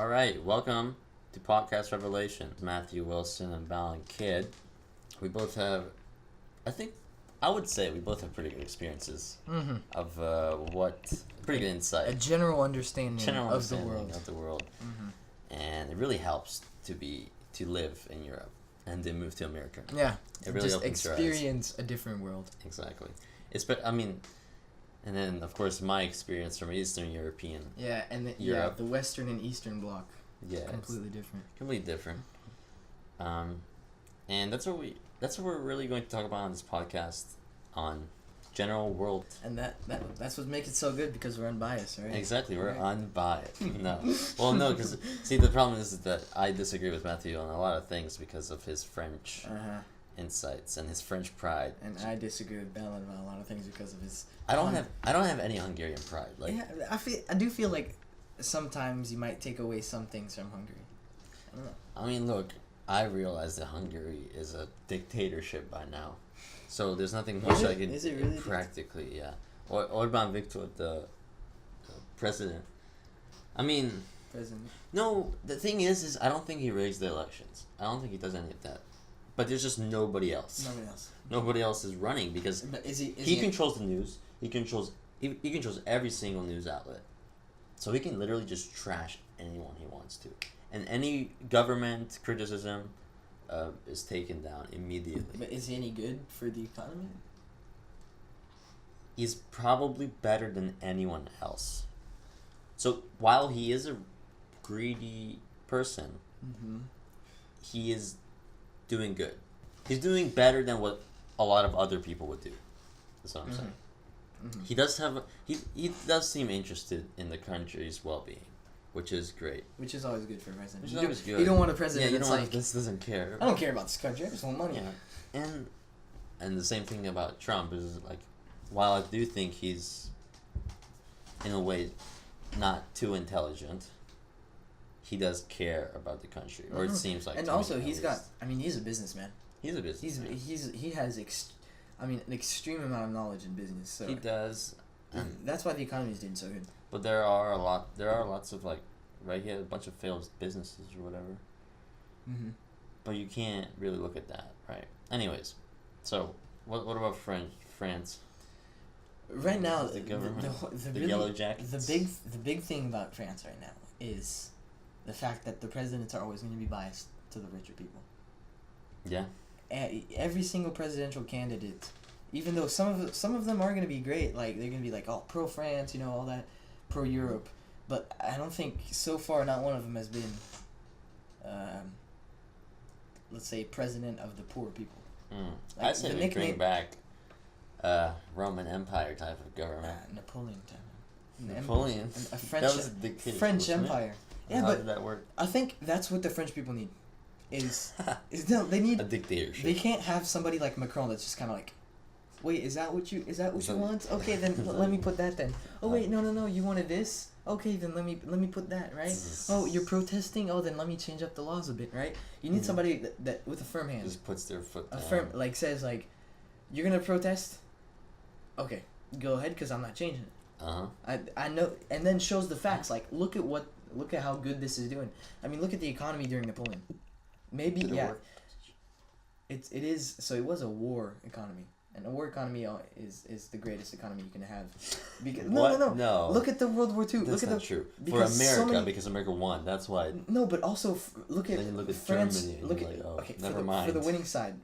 All right, welcome to Podcast Revelations. Matthew Wilson and Balint Kid. We both have, I would say we both have pretty good experiences of pretty good insight. A general understanding of the world. And it really helps to live in Europe and then move to America. Yeah, it really just experience a different world. Exactly. And then, of course, my experience from Eastern European. Yeah, and the Western and Eastern bloc. Yeah, completely different. Completely different. And that's what we're really going to talk about on this podcast, on general world. And that's what makes it so good, because we're unbiased, right? Exactly, we're unbiased. No, because see, the problem is that I disagree with Matthew on a lot of things because of his French. Insights and his French pride, and I disagree with Balint about a lot of things because of his. I don't have any Hungarian pride. I do feel like sometimes you might take away some things from Hungary. I don't know. I mean, look, I realize that Hungary is a dictatorship by now, so there's nothing much I can. Is it really? Practically, yeah. Orban Viktor, the president. I mean. President. No, the thing is I don't think he rigs the elections. I don't think he does any of that. But there's just nobody else. Nobody else is running because he controls the news. He controls every single news outlet. So he can literally just trash anyone he wants to. And any government criticism is taken down immediately. But is he any good for the economy? He's probably better than anyone else. So while he is a greedy person, he is doing good. He's doing better than what a lot of other people would do. That's what I'm saying. He does seem interested in the country's well-being, which is great. Which is always good for a president. You don't want a president that's like, this doesn't care. I don't care about this country. I just want money. Yeah. And the same thing about Trump is like, while I do think he's in a way not too intelligent, he does care about the country, or it seems like. And also, he's a businessman. He's a businessman. He has an extreme amount of knowledge in business. So he does. That's why the economy is doing so good. But there are lots of he had a bunch of failed businesses or whatever. But you can't really look at that, right? Anyways, so what about France? Right now, the government, the Yellow Jackets. The big thing about France right now is the fact that the presidents are always going to be biased to the richer people. Yeah. Every single presidential candidate, even though some of them are going to be great, like they're going to be like, oh, pro France, all that, pro Europe, but I don't think so far not one of them has been, let's say, president of the poor people. I say we bring back Roman Empire type of government. Napoleon type. Napoleon. A French, that was a dictatorship, French Empire. Yeah, how but did that work? I think that's what the French people need. They need a dictatorship. They can't have somebody like Macron that's just kind of like, wait, is that what you want? Okay, then let me put that then. Oh wait, no, you wanted this? Okay, then let me put that, right? Oh, you're protesting? Oh, then let me change up the laws a bit, right? You need somebody that with a firm hand. Just puts their foot down. A firm, says you're gonna protest? Okay, go ahead, because I'm not changing it. I know, and then shows the facts. Look at how good this is doing. I mean, look at the economy during Napoleon. Maybe it is. So it was a war economy, and a war economy is the greatest economy you can have. Because no. Look at the World War II. That's not true. For America, because America won. That's why. No, but also look at France. Germany. Look at never mind. For the winning side.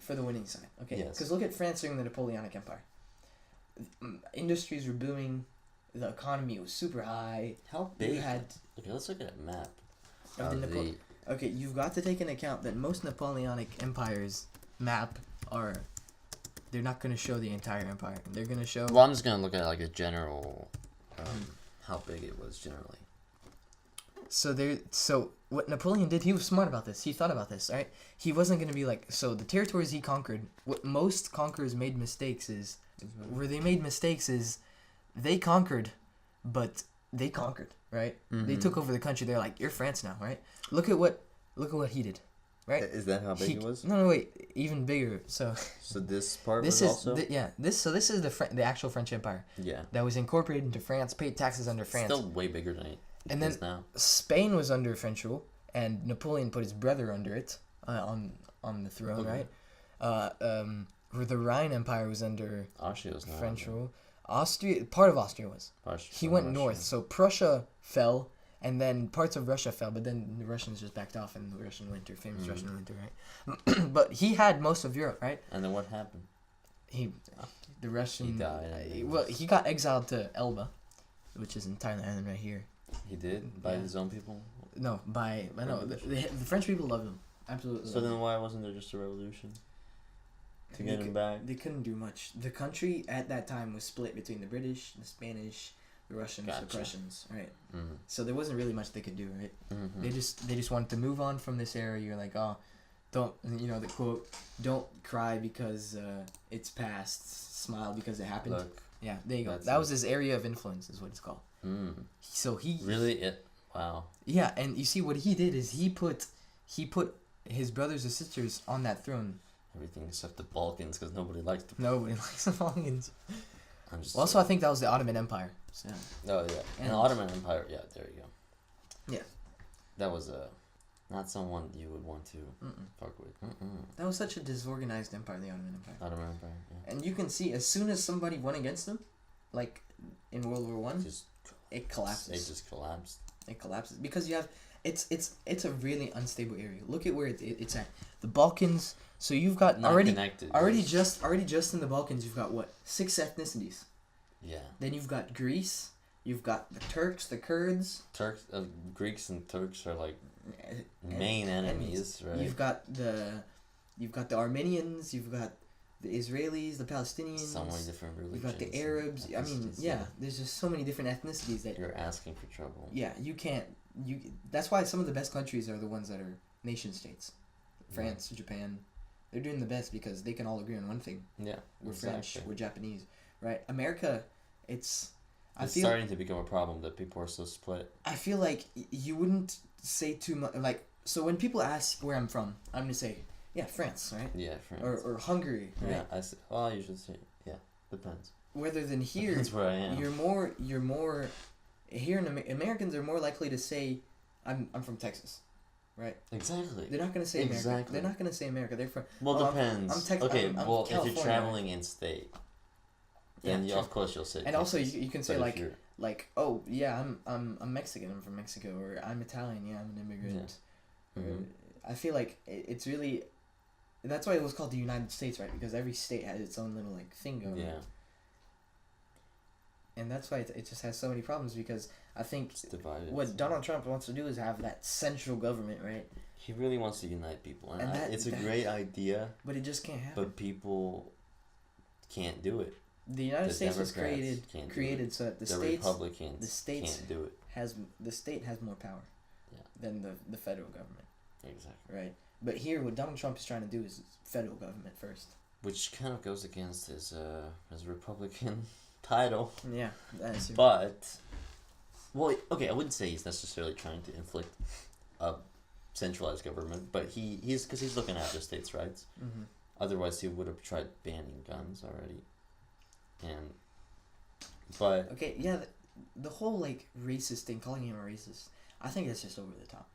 Okay. Because look at France during the Napoleonic Empire. Industries were booming. The economy was super high. How big? Okay, let's look at a map. Okay, you've got to take into account that most Napoleonic empires they're not going to show the entire empire. They're going to show. Well, I'm just going to look at a general, how big it was generally. So what Napoleon did, he was smart about this. He thought about this, right? He wasn't going to be the territories he conquered. What most conquerors made mistakes is, they conquered, but they conquered, right? They took over the country. They're like, you're France now, right? Look at what he did, right? Is that how big it was? No, wait, even bigger. So this part this was is also this is the actual French Empire. Yeah. That was incorporated into France, paid taxes under France. Still way bigger than And then Spain was under French rule, and Napoleon put his brother under it on the throne, right? The Rhine Empire was under French rule. Part of Austria was. He went north, so Prussia fell, and then parts of Russia fell, but then the Russians just backed off in the Russian winter, famous Russian winter, right? But he had most of Europe, right? And then what happened? He died. Well, he got exiled to Elba, which is in Thailand right here. He did? By his own people? No, the French people loved him. Absolutely. So then why wasn't there just a revolution? To get him back? They couldn't do much. The country at that time was split between the British, the Spanish, the Russians, the Prussians, right? Mm-hmm. So there wasn't really much they could do, right? Mm-hmm. They just wanted to move on from this era. You're like, oh, don't, the quote, don't cry because it's past, smile because it happened. Look, yeah, there you go. That was his area of influence, is what it's called. Mm. So he... Really? Wow. Yeah, and you see what he did is he put his brothers and sisters on that throne. Everything except the Balkans, because nobody likes the Balkans. I think that was the Ottoman Empire. So. Oh, yeah. And the Ottoman Empire, yeah, there you go. Yeah. That was not someone you would want to fuck with. That was such a disorganized empire, the Ottoman Empire. Ottoman Empire, yeah. And you can see, as soon as somebody went against them, like in World War I, it collapses. It just collapsed. It collapses. Because you have... It's a really unstable area. Look at where it's at. The Balkans... So you've got already just in the Balkans you've got what 6 ethnicities. Yeah. Then you've got Greece. You've got the Turks, the Kurds. Greeks and Turks are like main enemies, right? You've got the Armenians. You've got the Israelis, the Palestinians. So many different religions. You've got the Arabs. I mean, yeah. There's just so many different ethnicities that you're asking for trouble. Yeah, you can't. That's why some of the best countries are the ones that are nation states. France, Japan. They're doing the best because they can all agree on one thing. Yeah, we're French, we're Japanese, right? America, it's starting to become a problem that people are so split. I feel like you wouldn't say too much. Like, so when people ask where I'm from, I'm gonna say, yeah, France, right? Yeah, France. Or Hungary, right? Yeah, I usually say, yeah, depends. Rather than here, that's where I am. You're more. Here in Americans are more likely to say, I'm from Texas. Right. Exactly. They're not gonna say America. They're not gonna say America. They're from. Well, depends. I'm if you're traveling in state, then of course you'll say. And Texas. Also, you can say oh yeah, I'm Mexican. I'm from Mexico, or I'm Italian. Yeah, I'm an immigrant. Yeah. I feel like it's really, that's why it was called the United States, right? Because every state has its own little thing going. Yeah. And that's why it just has so many problems, because I think what Donald Trump wants to do is have that central government, right? He really wants to unite people, and it's a great idea. But it just can't happen. But people can't do it. The United States was created so that the Republicans can't do it. The state has more power than the federal government. Exactly. Right. But here, what Donald Trump is trying to do is federal government first. Which kind of goes against his Republican title. Yeah, that's but I wouldn't say he's necessarily trying to inflict a centralized government, but he's because he's looking after states' rights. Mm-hmm. Otherwise, he would have tried banning guns already. The whole racist thing, calling him a racist, I think that's just over the top.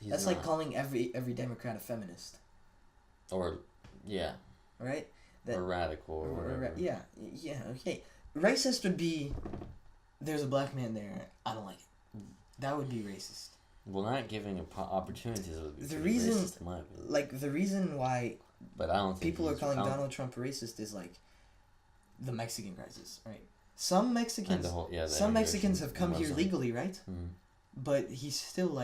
That's like calling every Democrat a feminist. Or, yeah. Right. Or radical or whatever. Yeah. Okay. Racist would be, there's a black man there, I don't like it. That would be racist. Well, not giving opportunities would be racist in my opinion. The reason why but I don't think people are calling Donald Trump racist is the Mexican crisis, right? Some Mexicans have come here legally, right? Mm-hmm. But he's still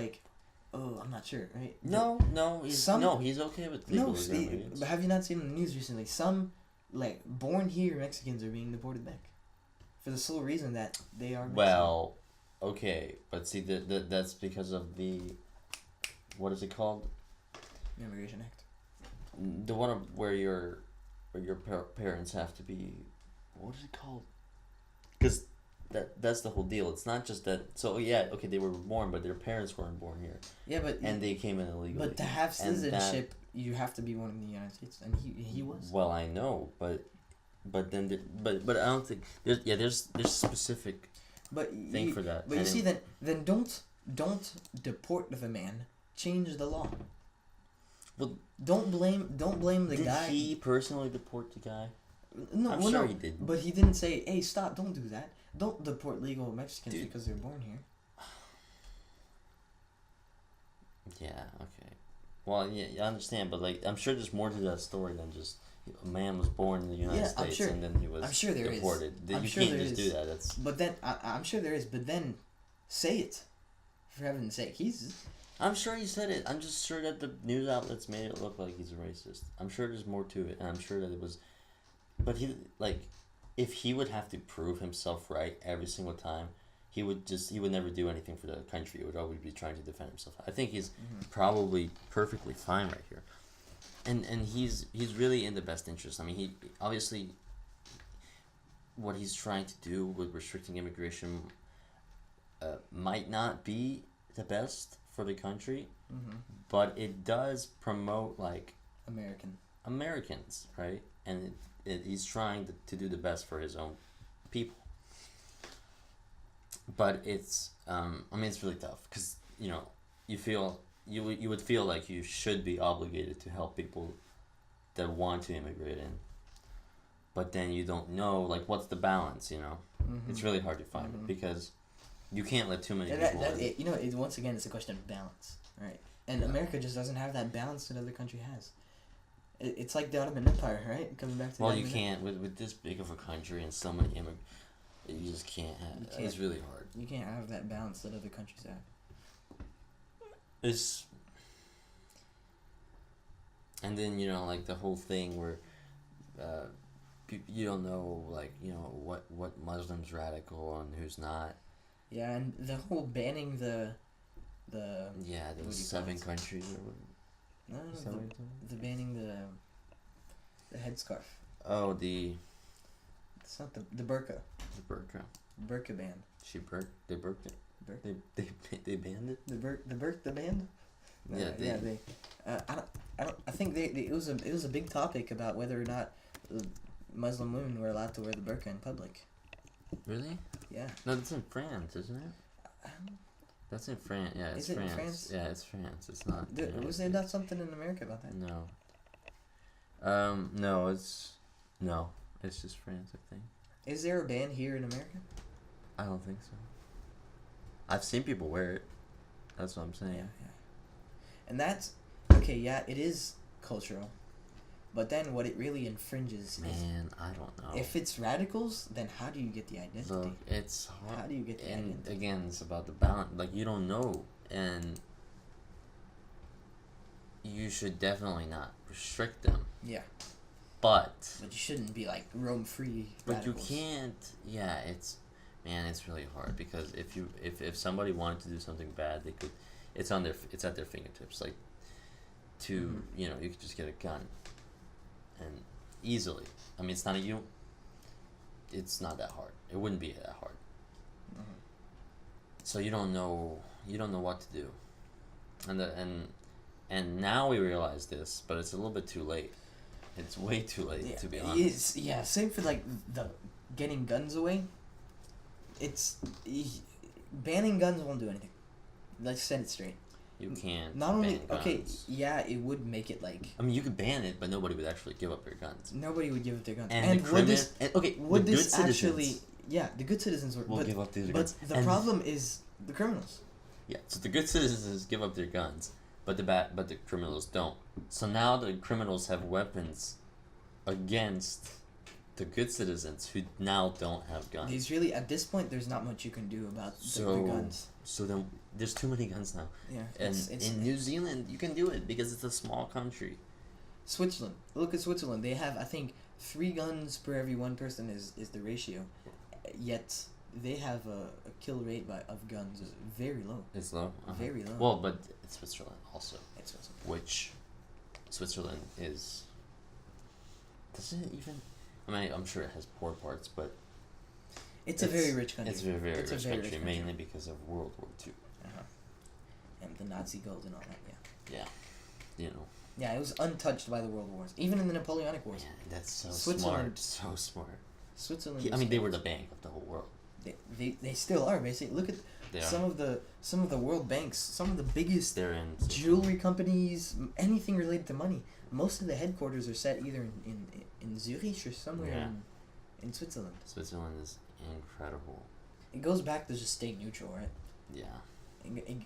I'm not sure, right? No, he's okay with legally. But have you not seen the news recently? Some born here Mexicans are being deported back. For the sole reason that they are Mexican. Well, okay, but see, that's because of the, what is it called? Immigration Act. The one where your parents have to be, what is it called? Because that's the whole deal. It's not just that. So yeah, okay, they were born, but their parents weren't born here. Yeah, and they came in illegally. But to have citizenship, you have to be born in the United States, and he was. Well, I know, but I don't think there's specific thing for that. But you see then don't deport the man. Change the law. Well, don't blame the guy. Did he personally deport the guy? No, I'm sure he did. But he didn't say, "Hey, stop! Don't do that. Don't deport legal Mexicans because they're born here." Yeah. Okay. Well, yeah, I understand, but like, I'm sure there's more to that story than just a man was born in the United States and then he was deported. You can't just do that. That's. But then I'm sure there is. But then, say it, for heaven's sake. I'm sure he said it. I'm just sure that the news outlets made it look like he's a racist. I'm sure there's more to it, and I'm sure that it was. But if he would have to prove himself right every single time, he would never do anything for the country. He would always be trying to defend himself. I think he's probably perfectly fine right here, and he's really in the best interest. I mean, he obviously what he's trying to do with restricting immigration might not be the best for the country, but it does promote like Americans, right? And he's trying to do the best for his own people. But it's it's really tough because you would feel like you should be obligated to help people that want to immigrate in, but then you don't know like what's the balance. It's really hard to find it because you can't let too many people. Once again, it's a question of balance, right? And America just doesn't have that balance that other country has. It's like the Ottoman Empire, right? Coming back to. Well, you can't with this big of a country and so many immigrants. You just can't have. It's really hard. You can't have that balance that other countries have. And then like the whole thing where, you don't know what Muslim's radical and who's not. Yeah, and the whole banning the. Yeah, those 7 countries or what. No, the banning the headscarf. Oh, It's not the burqa. The burqa. Burqa ban. They burked it. They banned it. The band. They. I think it was a big topic about whether or not Muslim women were allowed to wear the burqa in public. Really? Yeah. No, that's in France, isn't it? That's in France. Yeah, it's France. In France. Yeah, it's France. It's not. Was there not something in America about that? No. No. It's just France, I think. Is there a ban here in America? I don't think so. I've seen people wear it. That's what I'm saying. Yeah. And that's okay. Yeah, it is cultural. But then what it really infringes I don't know. If it's radicals, then how do you get the identity? Look, it's hard. How do you get the identity? And again, it's about the balance. Like, you don't know. And you should definitely not restrict them. Yeah. But you shouldn't be like roam free. But radicals. You can't. Yeah, it's really hard because if somebody wanted to do something bad, they could. It's at their fingertips. Like, you could just get a gun. And easily. I mean, it's not that hard. It wouldn't be that hard. So you don't know what to do. And now we realize this, but it's a little bit too late. It's way too late, to be honest. Same for like the getting guns away. Banning guns won't do anything. Let's set it straight. You can't. Not only it would make it like. I mean, you could ban it, but nobody would actually give up their guns. Nobody would give up their guns. And the good citizens will give up their guns. But the problem is the criminals. Yeah, so the good citizens give up their guns, but the criminals don't. So now the criminals have weapons against the good citizens who now don't have guns. At this point, there's not much you can do about the guns. So then there's too many guns now. Yeah. And in New Zealand, you can do it because it's a small country. Switzerland. Look at Switzerland. They have, I think, 3 guns per every 1 person is the ratio. Yet they have a kill rate of guns is very low. It's low? Very low. Well, but it's Switzerland also. It's Switzerland. Which Switzerland is... Does it even... I mean, I'm sure it has poor parts, but... It's a very rich country. It's a very rich country, mainly because of World War II. And the Nazi gold and all that, Yeah. Yeah, it was untouched by the World Wars. Even in the Napoleonic Wars. Yeah, that's so smart. So smart. Switzerland. They were the bank of the whole world. They still are, basically. Some of the world banks, some of the biggest jewelry companies, anything related to money. Most of the headquarters are set either in Zurich or somewhere in Switzerland. Switzerland is incredible. It goes back to just stay neutral, right? Yeah.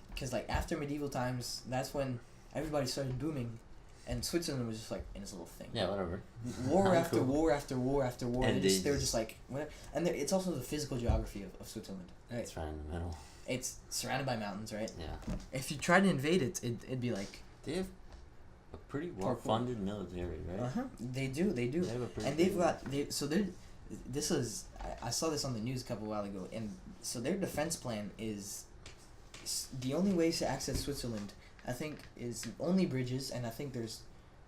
Because like after medieval times, that's when everybody started booming, and Switzerland was just like in its little thing. Yeah, whatever. War after war after war after war. And they were just like whatever. And it's also the physical geography of Switzerland. Right? It's right in the middle. It's surrounded by mountains, right? Yeah. If you tried to invade it, it'd be like. They have a pretty well-funded military, right? They do. They have a pretty. And they've got This is I saw this on the news a couple while ago, and so their defense plan is the only ways to access Switzerland, I think, is only bridges, and I think there's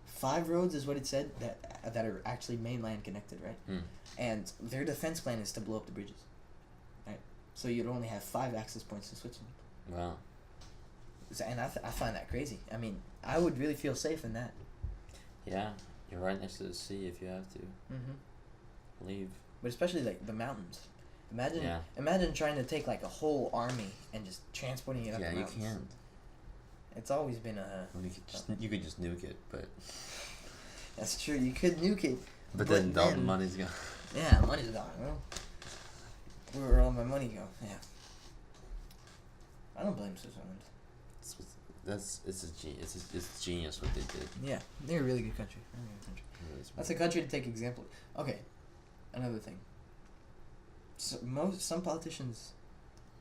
5 roads is what it said that are actually mainland connected, right? And their defense plan is to blow up the bridges, right? So you'd only have 5 access points to Switzerland. Wow. And I find that crazy. I mean, I would really feel safe in that. Yeah, you're right next to the sea if you have to. Leave. But especially like the mountains. Imagine trying to take like a whole army and just transporting it up the mountains. Yeah, you can't. It's always been a. You could just nuke it, but. That's true. You could nuke it. But then all the money's gone. Yeah, money's gone. Well, where all my money go? Yeah. I don't blame Switzerland. It's genius what they did. Yeah, they're a really good country. That's a country to take example. Okay, another thing. So some politicians,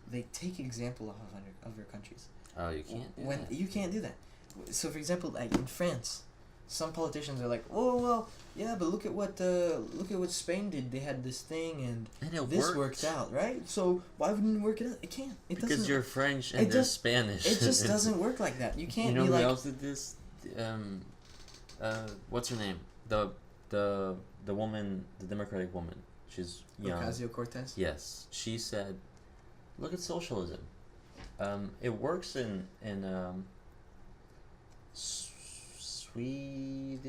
they take example of other countries. Oh, you can't. You can't do that. So, for example, like in France, some politicians are like, "Oh well, yeah, but look at what Spain did. They had this thing, and this worked out, right? So why wouldn't it work it out? It can't. It doesn't. Because you're French and they're Spanish. It just doesn't work like that. You can't. You know who else did this? What's her name? The woman, the Democratic woman. She's young. Ocasio-Cortez? Yes. She said, look at socialism. It works in Sweden.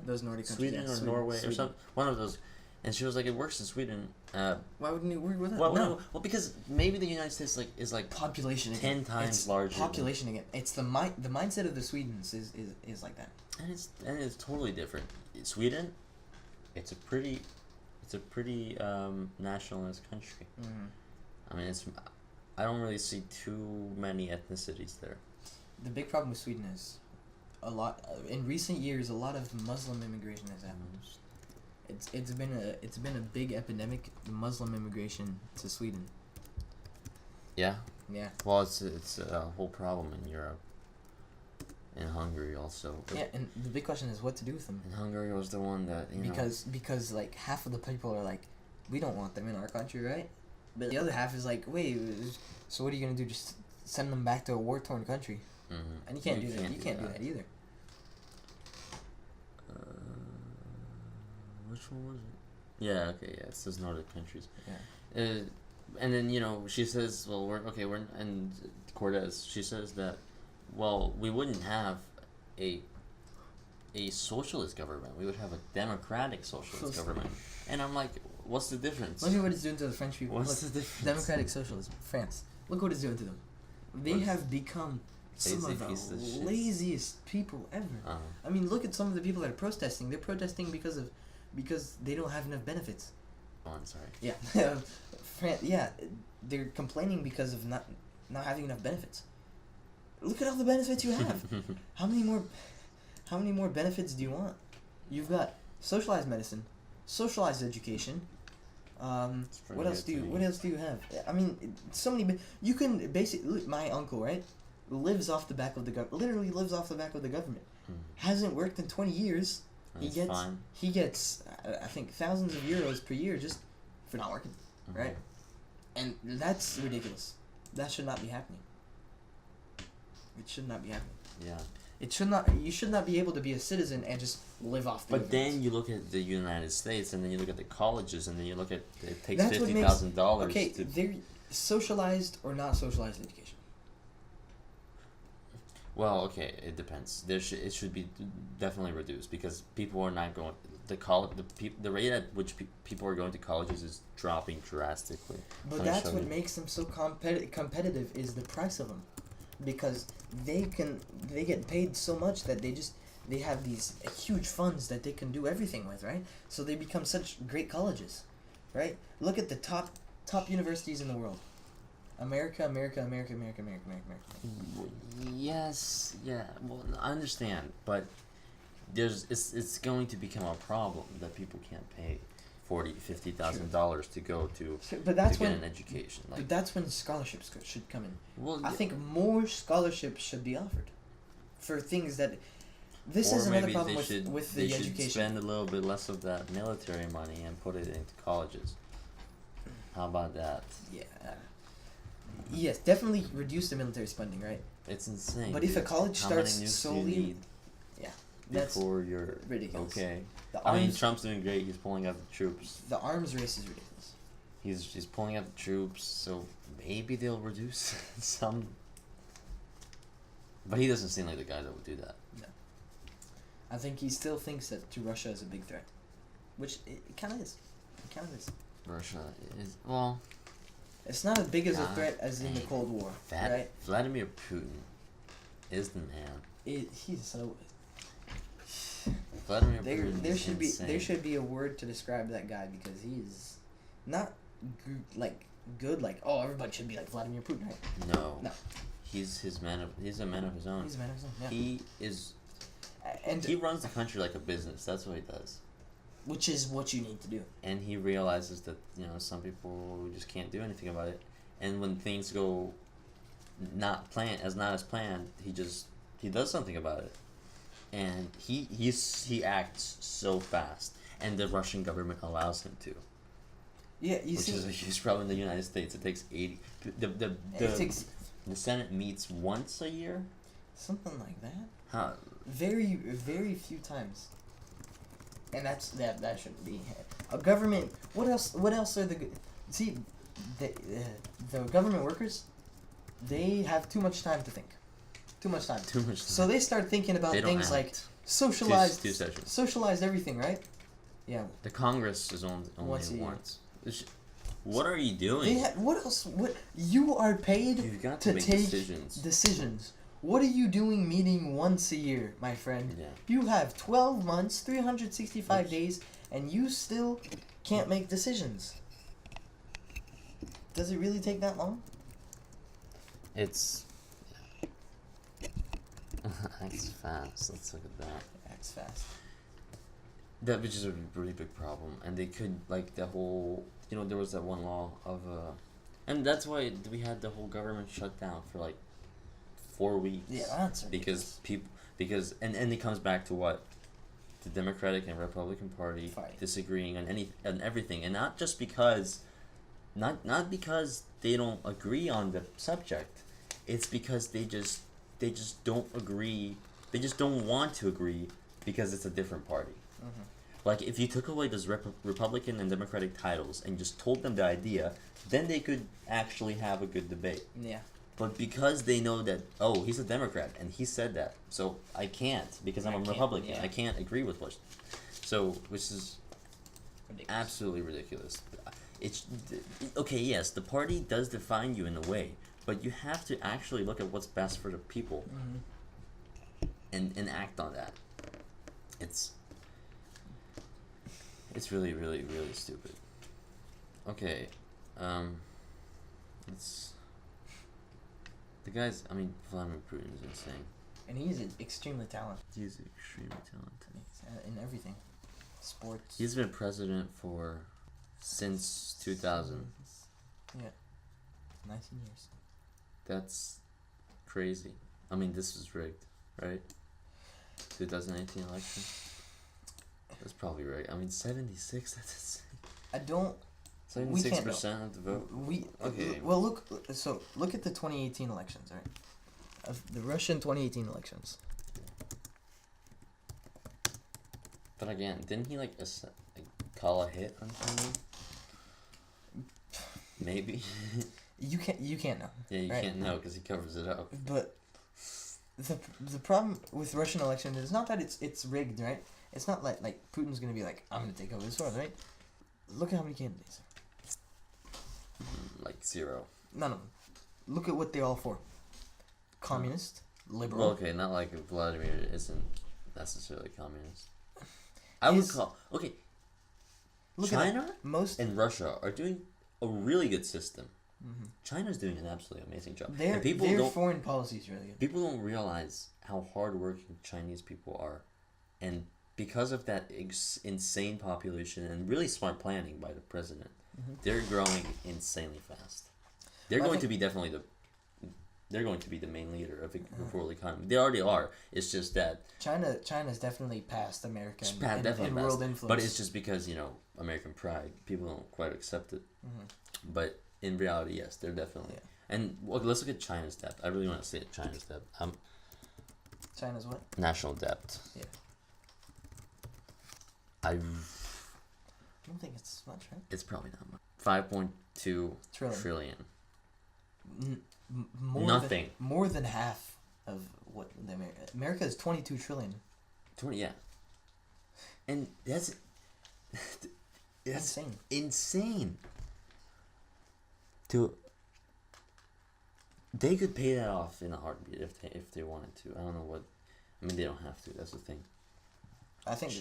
Those Nordic countries. Sweden or Norway or something. One of those. And she was like, it works in Sweden. Why wouldn't it work with that? Well, because maybe the United States is population 10 times larger. Population again. It's the mindset of the Swedens is like that. And it's totally different. Sweden, it's a pretty nationalist country. I mean, I don't really see too many ethnicities there. The big problem with Sweden is in recent years a lot of Muslim immigration has happened. It's been a big epidemic, the Muslim immigration to Sweden. Yeah. Yeah. Well, it's a whole problem in Europe. In Hungary also. Yeah, and the big question is what to do with them. And Hungary was the one that because like half of the people are like, we don't want them in our country, right? But the other half is like, wait, so what are you gonna do? Just send them back to a war-torn country? And you can't do that. You can't do that either. Which one was it? Yeah. Okay. Yeah. It says Nordic countries. Yeah. And then she says, well, and Cortez, she says that. Well, we wouldn't have a socialist government. We would have a democratic socialist government. And I'm like, what's the difference? Look at what it's doing to the French people. What's the difference? Democratic socialism. France. Look what it's doing to them. They have become some of the laziest people ever. I mean, look at some of the people that are protesting. They're protesting because they don't have enough benefits. Oh, I'm sorry. Yeah. They're complaining because of not having enough benefits. Look at all the benefits you have. How many more benefits do you want? You've got socialized medicine, socialized education. What else do you have? I mean, so many. You can basically. My uncle, right, lives off the back of the government. Literally lives off the back of the government. Hasn't worked in 20 years. He gets I think thousands of euros per year just for not working, right? And that's ridiculous. That should not be happening. It should not be happening. Yeah. It should not. You should not be able to be a citizen and just live off. But then you look at the United States, and then you look at the colleges, and then you look at it takes $50,000. Okay, they're socialized or not socialized education. Well, okay, it depends. It should be definitely reduced because people are not going the rate at which people are going to colleges is dropping drastically. But that's what makes them so competitive is the price of them, because they get paid so much that they have these huge funds that they can do everything with, right? So they become such great colleges, right? Look at the top universities in the world. America. Yes, yeah. Well, I understand, but it's going to become a problem that people can't pay $50,000 to go to get an education. Like, but that's when scholarships should come in. Well, I think more scholarships should be offered for things that. This is another problem with the education. They should spend a little bit less of that military money and put it into colleges. How about that? Yeah. Yes, definitely reduce the military spending, right? It's insane. But if a college starts solely, that's before you're ridiculous. Okay. I mean, Trump's doing great. He's pulling out the troops. The arms race is ridiculous. He's pulling out the troops, so maybe they'll reduce some. But he doesn't seem like the guy that would do that. No. I think he still thinks that Russia is a big threat, which it kind of is. It kind of is. Russia is, well... It's not as big as a threat as in the Cold War, right? Vladimir Putin is the man. He's so... Vladimir Putin is insane. There should be a word to describe that guy, because he's not good, like, oh, everybody should be like Vladimir Putin, right? No. He's a man of his own. He's a man of his own, yeah. He is... And he runs the country like a business. That's what he does. Which is what you need to do. And he realizes that, some people just can't do anything about it. And when things go not as planned, he does something about it. And he acts so fast. And the Russian government allows him to. Yeah, which is a huge problem in the United States. It takes 80... The Senate meets once a year? Something like that. Huh. Very, very few times. And that shouldn't be a government. What else are the government workers? They have too much time to think. Too much time. So they start thinking about things like socialized everything, right? Yeah. The Congress is only once. What are you doing? What else? What you are paid You've got to make take decisions. What are you doing meeting once a year, my friend? Yeah. You have 12 months, 365 days, and you still can't make decisions. Does it really take that long? It's... Acts fast. Let's look at that. Acts fast. That which is a really big problem. And they could, the whole... there was that one law of... And that's why we had the whole government shut down for, 4 weeks. Yeah, that's ridiculous. Because it comes back to what the Democratic and Republican Party disagreeing on everything, and not just because they don't agree on the subject. It's because they just don't agree. They just don't want to agree because it's a different party. Mm-hmm. Like, if you took away those Republican and Democratic titles and just told them the idea, then they could actually have a good debate. Yeah. But because they know that, oh, he's a Democrat, and he said that, so I can't, because I'm a Republican. Yeah. I can't agree with which is ridiculous. Absolutely ridiculous. It's okay, yes, the party does define you in a way, but you have to actually look at what's best for the people, and act on that. It's really, really, really stupid. Okay, the guy's, Vladimir Putin is insane. And he's extremely talented. He's extremely talented. In everything. Sports. He's been president since 2000. Yeah. 19 years. That's crazy. This was rigged, right? 2018 election? That's probably rigged. 76, that's insane. 76% of the vote. Okay. Well, look at the 2018 elections, right? Of the Russian 2018 elections. But again, didn't he call a hit on someone? Maybe. You can't know. Yeah, you can't know because he covers it up. But the problem with Russian election is not that it's rigged, right? It's not like Putin's gonna be like, I'm gonna take over this world, right? Look at how many candidates. Like 0. None of them. Look at what they're all for. Communist, liberal. Well, okay, not like Vladimir isn't necessarily communist. I would call China and Russia are doing a really good system. Mm-hmm. China's doing an absolutely amazing job. Their foreign policy is really good. People don't realize how hardworking Chinese people are, and because of that insane population and really smart planning by the president, they're growing insanely fast. They're going to be the main leader of the world economy. They already are. It's just that China's definitely passed America in world influence. But it's just because American pride. People don't quite accept it. Mm-hmm. But in reality, yes, they're definitely. Yeah. And let's look at China's debt. I really want to say China's debt. China's what? National debt. Yeah. I don't think it's much, right? It's probably not much. 5.2 trillion. More than half of what America is 22 trillion. 20, yeah. And that's insane. They could pay that off in a heartbeat if they wanted to. I don't know what. I mean, they don't have to. That's the thing. I think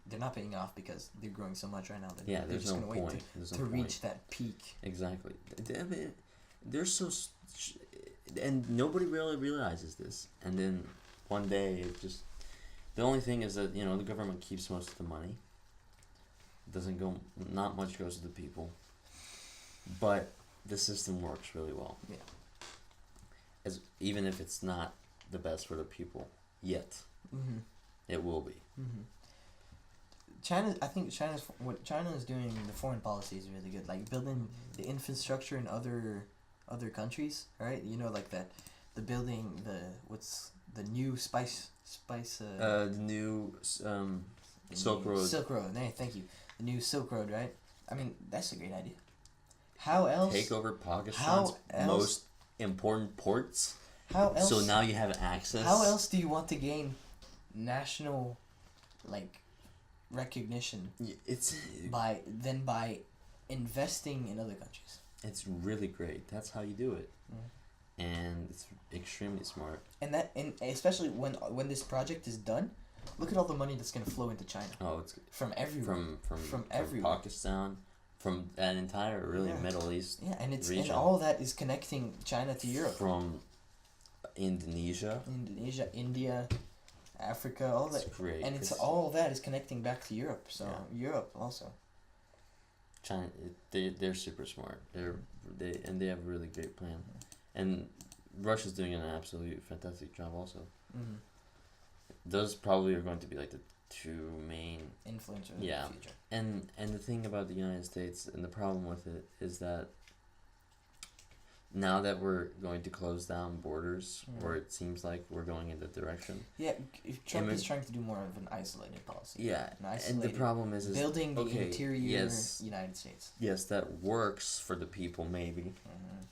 they're not paying off because they're growing so much right now. They're just going to wait to reach that peak. Exactly. They're so, and nobody really realizes this. And then one day, the only thing is that the government keeps most of the money. Not much goes to the people, but the system works really well. Yeah. Even if it's not the best for the people yet, it will be. I think what China is doing, the foreign policy is really good. Like building the infrastructure in other countries, right? Like that, the building what's the new spice. The new Silk Road. Silk Road. Hey, thank you. The new Silk Road, right? I mean, that's a great idea. How else? Take over Pakistan's most important ports. How else? So now you have access. How else do you want to gain national, recognition? It's by investing in other countries. It's really great. That's how you do it, and it's extremely smart. And especially when this project is done, look at all the money that's gonna flow into China. Oh, it's from everywhere. From everywhere. Pakistan, from that entire Middle East. Yeah, and and all that is connecting China to Europe. From Indonesia, India, Africa, all that. It's great. And all that is connecting back to Europe. So Europe also. China, they're super smart. They have a really great plan, and Russia's doing an absolutely fantastic job also. Mm-hmm. Those probably are going to be the two main influencers in the future. And the thing about the United States and the problem with it is that now that we're going to close down borders, or it seems like we're going in that direction. Yeah, Trump is trying to do more of an isolated policy. Yeah, and the problem is building the interior United States. Yes, that works for the people, maybe. Mm-hmm.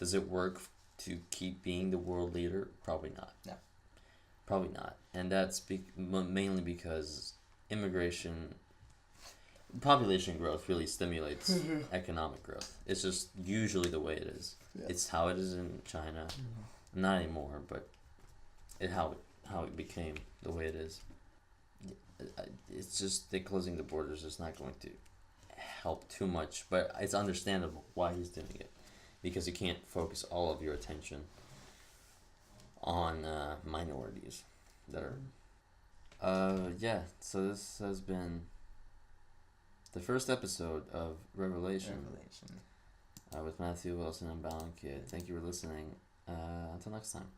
Does it work to keep being the world leader? Probably not. No. Probably not. And that's mainly because population growth really stimulates economic growth. It's just usually the way it is. Yeah. It's how it is in China. Mm-hmm. Not anymore, but how it became the way it is. It's just that closing the borders is not going to help too much, but it's understandable why he's doing it, because you can't focus all of your attention on minorities that are. So this has been the first episode of Revelation. With Matthew Wilson and Balint Kid. Thank you for listening. Until next time.